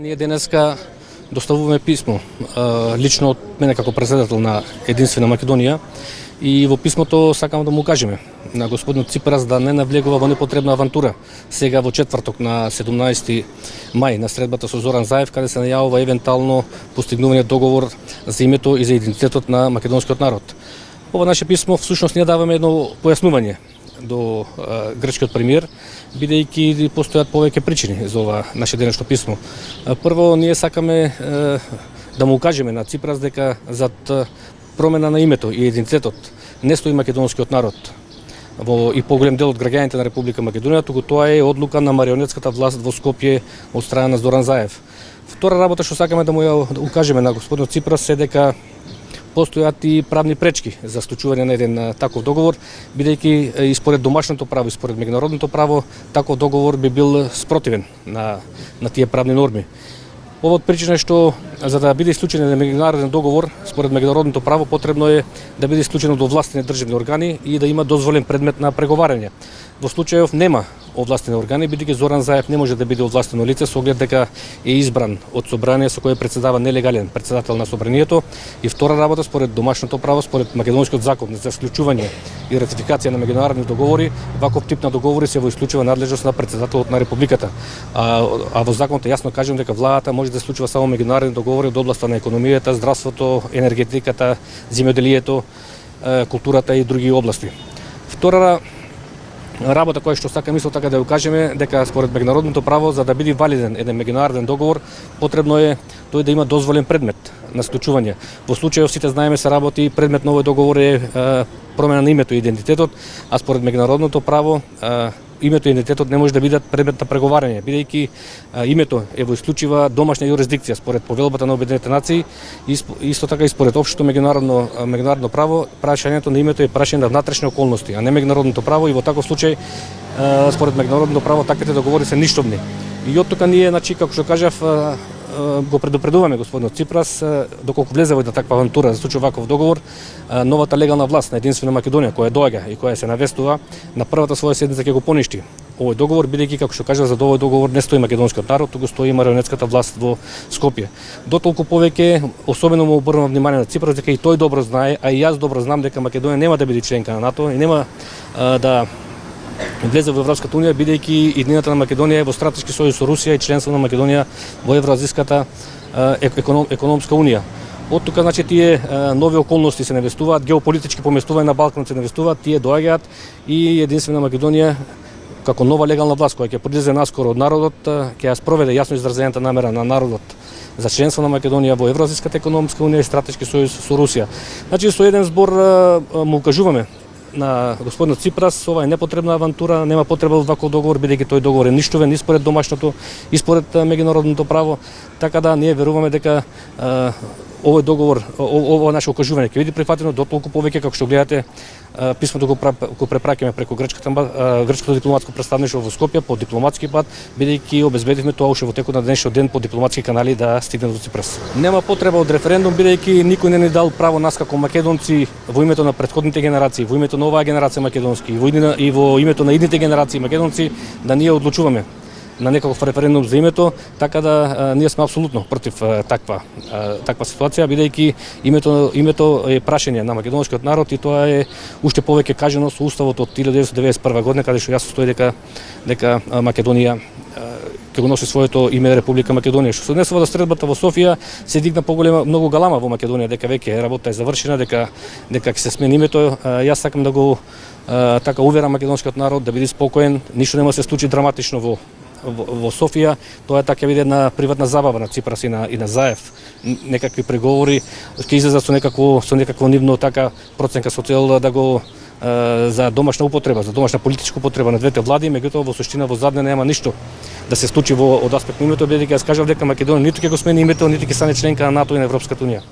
Ние денеска доставуваме писмо, лично од мене како председател на Единствена Македонија, и во писмото сакам да му кажеме на господин Ципрас да не навлегува во непотребна авантура сега во четврток на 17 мај на средбата со Зоран Заев, каде се најавува евентуално постигнување договор за името и за идентитетот на македонскиот народ. Ова наше писмо всушност ние даваме едно појаснување до грчкиот премиер, бидејќи постојат повеќе причини за ова наше денешно писмо. Прво, ние сакаме да му кажеме на Ципрас дека зад промена на името и идентитетот не стои македонскиот народ и поголем дел од граѓаните на Република Македонија, туку тоа е одлука на марионетската власт во Скопје од страна на Зоран Заев. Втора работа што сакаме да му ја укажеме на господин Ципрас е дека постојат и правни пречки за склучување на еден таков договор, бидејќи и според домашното право и според меѓународното право таков договор би бил спротивен на тие правни норми. Ова од причина е што за да биде исклучен еден меѓународен договор според меѓународното право потребно е да биде исклучен од овластени државни органи и да има дозволен предмет на преговарање. Во случајов нема овластени органи, бидејќи Зоран Заев не може да биде овластено лице со оглед дека е избран од собрание со кое председава нелегален председател на собранието. И втора работа, според домашното право, според македонскиот закон за склучување и ратификација на меѓународни договори, ваков тип на договори се во исклучува надлежност на председателот на републиката. А во законот јасно кажем дека владата може да склучува само меѓународни договори од областа на економијата, здравството, енергетиката, земјоделието, културата и други области. Втора работа која што сакам исто така да ја кажеме дека според меѓународното право за да биде валиден еден меѓународен договор потребно е тој да има дозволен предмет на склучување. Во случајов сите знаеме се работи предмет на овој договор е промена на името и идентитетот, а според меѓународното право името и идентитетот не може да бидат предмет на преговарање, бидејќи името е во исклучива домашна юрисдикција според повелбата на Обединетите нации и исто така и според општото меѓународно право, прашањето на името е прашање на внатрешни околности, а не меѓународното право, и во таков случај според меѓународното право таквите договори се ништовни. И од тука ние, значи, како што кажав, го предупредуваме господинот Ципрас, доколку влезе во една таква авантура да случи ваков договор, новата легална власт на Единствена Македонија која доаѓа и која се навестува на првата своја седница ќе го поништи овој договор, бидејќи како што кажа за овој договор не стои македонскиот народ, туку стои марионетската власт во Скопје. Дотолку повеќе, особено му обрнувам внимание на Ципрас дека и тој добро знае, а и јас добро знам дека Македонија нема да биде членка на НАТО и нема да влезе во Европската унија, бидејќи иднината на Македонија е во стратешки сојуз со Русија и членство на Македонија во Евроазиската економска унија. Од тука, значи, тие нови околности се навестуваат, геополитички поместувања на Балканот се навестуваат, тие доаѓаат и Единствена Македонија како нова легална власт која ќе произлезе наскоро од народот, ќе ја спроведе јасно изразената намера на народот за членство на Македонија во Евроазиската економска унија и стратешки сојуз со Русија. Значи, со еден збор му укажуваме на господинот Ципрас, ова е непотребна авантура, нема потреба од ваков договор, бидејќи тој договор е ништовен и според домашното и според меѓународното право, така да ние веруваме дека овој договор, ова наше укажување ќе биде прифатено, дотолку повеќе како што гледате писмото го препраќаме преку грчкото дипломатско претставништво во Скопје по дипломатски пат, бидејќи обезбедивме тоа уште во текот на денешниот ден по дипломатски канали да стигне до Ципрас. Нема потреба од референдум, бидејќи никој не ни дал право нас како македонци во името на претходните генерации, во името на оваа генерација македонски и во името на идните генерации македонци да ние одлучуваме на некаков референдум за името, така да ние сме апсолутно против таква ситуација, бидејќи името е прашање на македонскиот народ и тоа е уште повеќе кажано со уставот од 1991 година, каде што јасно стои дека Македонија ќе го носи своето име Република Македонија. Што се однесува до средбата во Софија, се дигна многу галама во Македонија дека веќе работата е завршена, дека ќе се смени името. Јас сакам да го така уверам македонскиот народ да биде спокоен, ништо нема да се случи драматично во Софија. Тоа е така биде една приватна забава на Ципрас и на Заев. Некакви преговори ќе излезат со некакво нивно така проценка со цел да го за домашна употреба, за домашна политичка употреба на двете влади, меѓутоа во суштина во задне нема ништо да се случи од аспект на името, бидејќи јас кажав дека Македонија ниту ќе го смени името, ниту ќе стане членка на НАТО и на Европската унија.